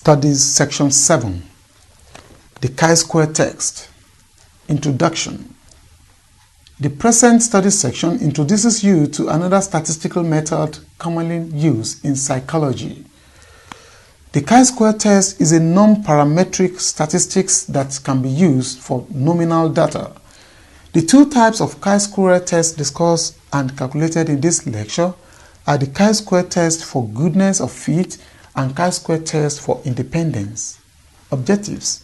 Studies Section 7. The chi-square test. Introduction. The present study section introduces you to another statistical method commonly used in psychology. The chi-square test is a non-parametric statistics that can be used for nominal data. The two types of chi-square test discussed and calculated in this lecture are the chi-square test for goodness of fit and chi-square test for independence. Objectives.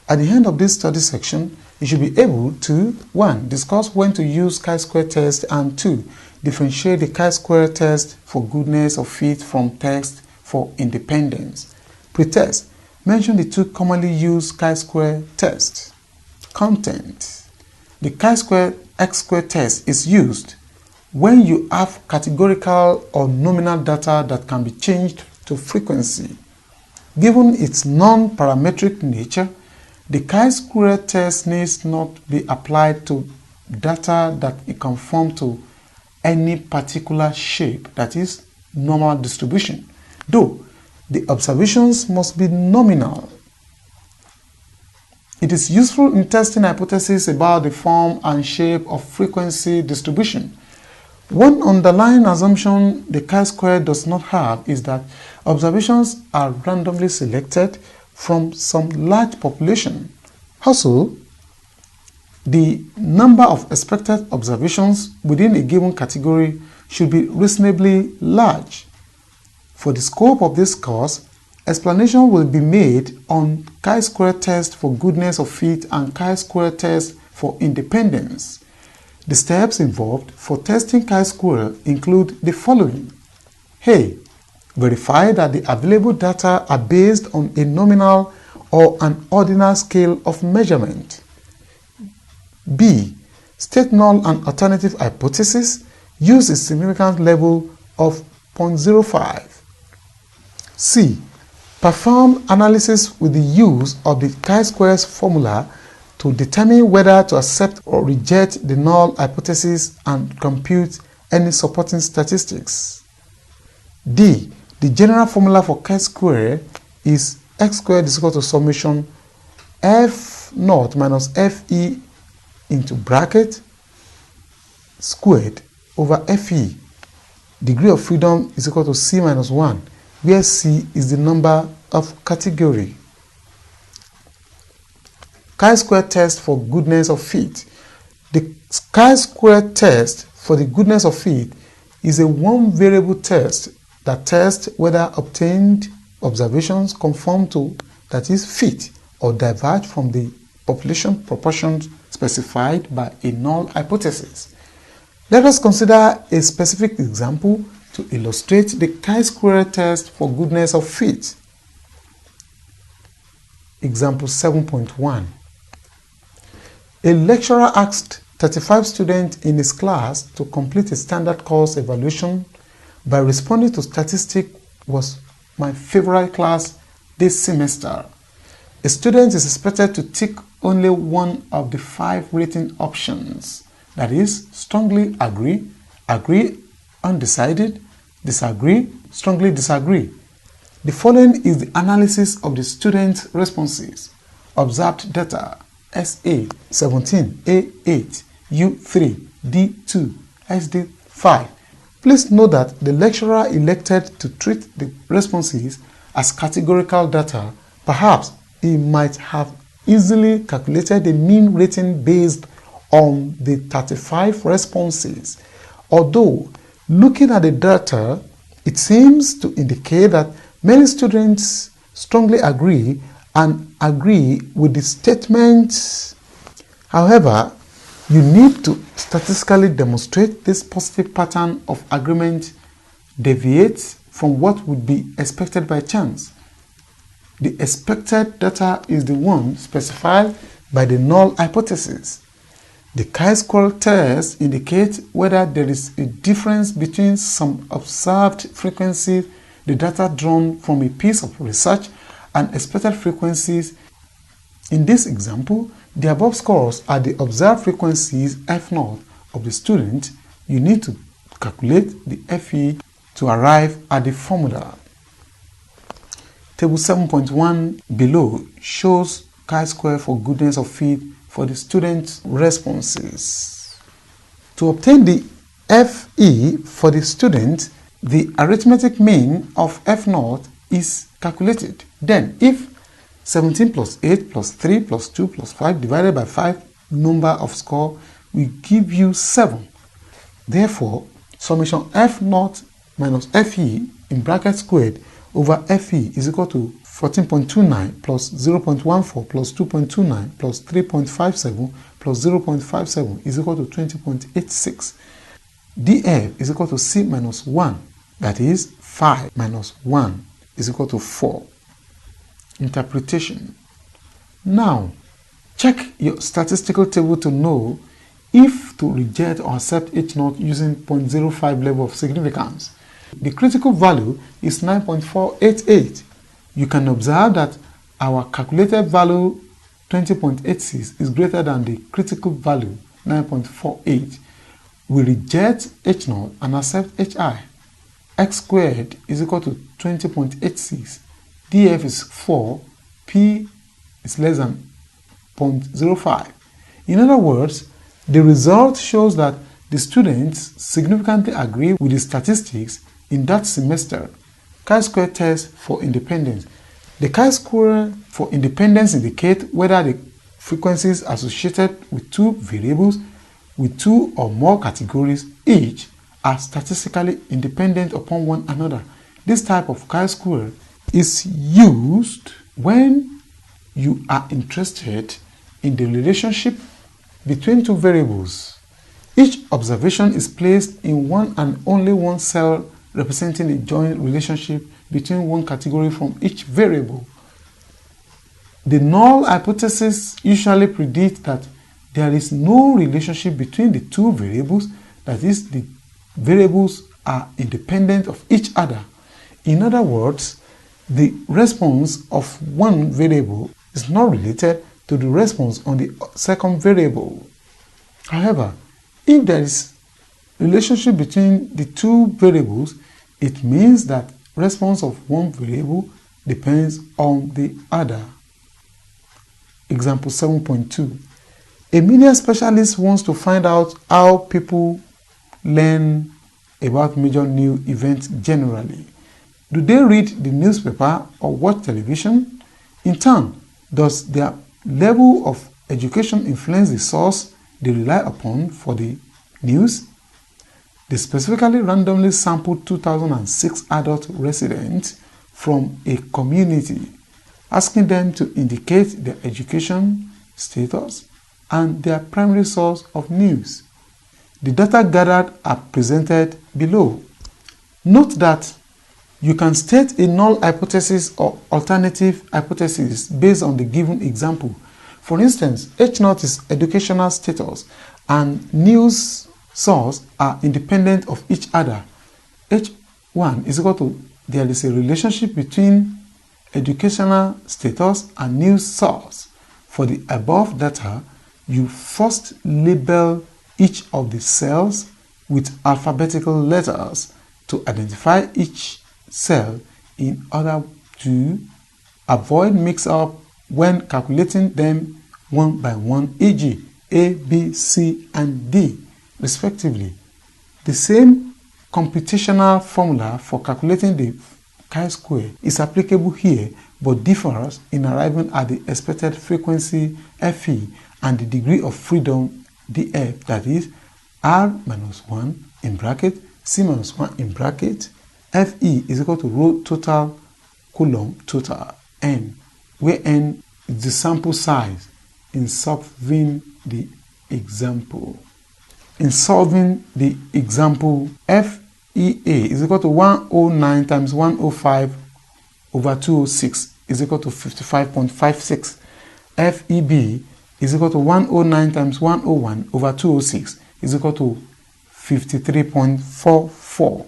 At the end of this study section, you should be able to 1. Discuss when to use chi-square test, and 2. Differentiate the chi-square test for goodness of fit from test for independence. Pretest. Mention the two commonly used chi-square tests. Content. The chi-square x-square test is used when you have categorical or nominal data that can be changed to frequency. Given its non-parametric nature, the chi-square test needs not be applied to data that conform to any particular shape, that is, normal distribution, though the observations must be nominal. It is useful in testing hypotheses about the form and shape of frequency distribution. One underlying assumption the chi-square does not have is that observations are randomly selected from some large population. Also, the number of expected observations within a given category should be reasonably large. For the scope of this course, explanation will be made on chi-square test for goodness of fit and chi-square test for independence. The steps involved for testing chi-square include the following. A. Verify that the available data are based on a nominal or an ordinal scale of measurement. B. State null and alternative hypothesis. Use a significance level of 0.05. C. Perform analysis with the use of the chi-squares formula to determine whether to accept or reject the null hypothesis and compute any supporting statistics. D. The general formula for chi-square is x squared is equal to summation f naught minus fe into bracket squared over fe. Degree of freedom is equal to c minus 1, where c is the number of category. Chi-square test for goodness of fit. The chi-square test for the goodness of fit is a one-variable test that tests whether obtained observations conform to, that is, fit or diverge from the population proportions specified by a null hypothesis. Let us consider a specific example to illustrate the chi-square test for goodness of fit. Example 7.1. A lecturer asked 35 students in his class to complete a standard course evaluation by responding to statistics was my favorite class this semester. A student is expected to tick only one of the 5 rating options, that is, strongly agree, agree, undecided, disagree, strongly disagree. The following is the analysis of the student's responses. Observed data: SA 17, A8, U3, D2, SD5. Please note that the lecturer elected to treat the responses as categorical data. Perhaps he might have easily calculated the mean rating based on the 35 responses. Although, looking at the data, it seems to indicate that many students strongly agree and agree with the statements. However, you need to statistically demonstrate this positive pattern of agreement deviates from what would be expected by chance. The expected data is the one specified by the null hypothesis. The chi-square test indicates whether there is a difference between some observed frequencies, the data drawn from a piece of research, and expected frequencies. In this example, the above scores are the observed frequencies f0 of the student. You need to calculate the fe to arrive at the formula. Table 7.1 below shows chi-square for goodness of fit for the students' responses. To obtain the FE for the student, the arithmetic mean of F0 is calculated. Then, if 17 plus 8 plus 3 plus 2 plus 5 divided by 5 number of score will give you 7. Therefore, summation F0 minus FE in bracket squared over FE is equal to 14.29 plus 0.14 plus 2.29 plus 3.57 plus 0.57 is equal to 20.86. DF is equal to C minus 1, that is 5 minus 1 is equal to 4. Interpretation. Now, check your statistical table to know if to reject or accept H0 using 0.05 level of significance. The critical value is 9.488. You can observe that our calculated value 20.86 is greater than the critical value 9.48. We reject H0 and accept HI. X squared is equal to 20.86. DF is 4. P is less than 0.05. In other words, the result shows that the students significantly agree with the statistics in that semester. Chi-square test for independence. The chi-square for independence indicate whether the frequencies associated with two variables with two or more categories each are statistically independent upon one another. This type of chi-square is used when you are interested in the relationship between two variables. Each observation is placed in one and only one cell representing a joint relationship between one category from each variable. The null hypothesis usually predicts that there is no relationship between the two variables, that is, the variables are independent of each other. In other words, the response of one variable is not related to the response on the second variable. However, if there is a relationship between the two variables, it means that response of one variable depends on the other. Example 7.2. A media specialist wants to find out how people learn about major new events generally. Do they read the newspaper or watch television? In turn, does their level of education influence the source they rely upon for the news? They specifically randomly sampled 2006 adult residents from a community, asking them to indicate their education status and their primary source of news. The data gathered are presented below. Note that you can state a null hypothesis or alternative hypothesis based on the given example. For instance, H0 is educational status and news source are independent of each other. H1 is equal to there is a relationship between educational status and news source. For the above data, you first label each of the cells with alphabetical letters to identify each cell in order to avoid mix-up when calculating them one by one, e.g. A, B, C, and D, respectively. The same computational formula for calculating the chi-square is applicable here, but differs in arriving at the expected frequency Fe and the degree of freedom df, that is r minus 1 in bracket c minus 1 in bracket Fe is equal to row total column total n, where n is the sample size in solving the example. In solving the example, FEA is equal to 109 times 105 over 206 is equal to 55.56. FEB is equal to 109 times 101 over 206 is equal to 53.44.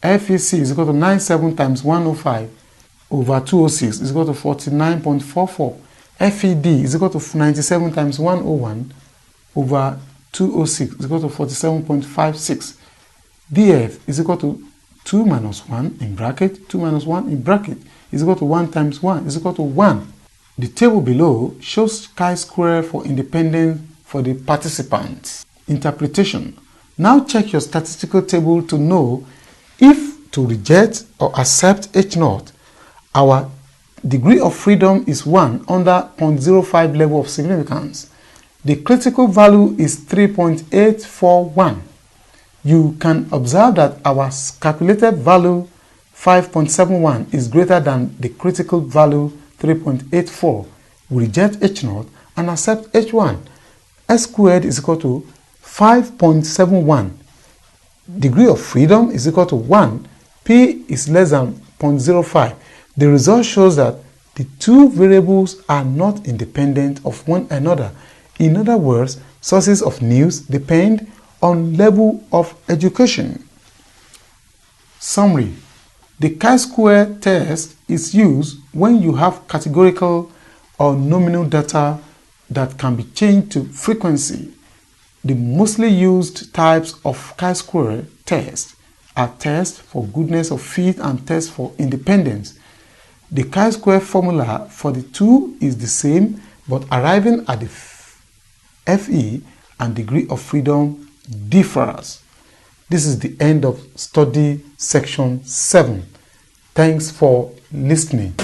FEC is equal to 97 times 105 over 206 is equal to 49.44. FED is equal to 97 times 101 over 206 is equal to 47.56. DF is equal to 2 minus 1 in bracket, 2 minus 1 in bracket is equal to 1 times 1 is equal to 1. The table below shows chi-square for independence for the participants. Interpretation. Now check your statistical table to know if to reject or accept H0, our degree of freedom is 1 under 0.05 level of significance. The critical value is 3.841. You can observe that our calculated value 5.71 is greater than the critical value 3.84. We reject H0 and accept H1. S squared is equal to 5.71. Degree of freedom is equal to 1. P is less than 0.05. The result shows that the two variables are not independent of one another. In other words, sources of news depend on level of education. Summary. The chi-square test is used when you have categorical or nominal data that can be changed to frequency. The mostly used types of chi-square test are tests for goodness of fit and tests for independence. The chi-square formula for the two is the same, but arriving at the FE and degree of freedom differs. This is the end of study section 7. Thanks for listening.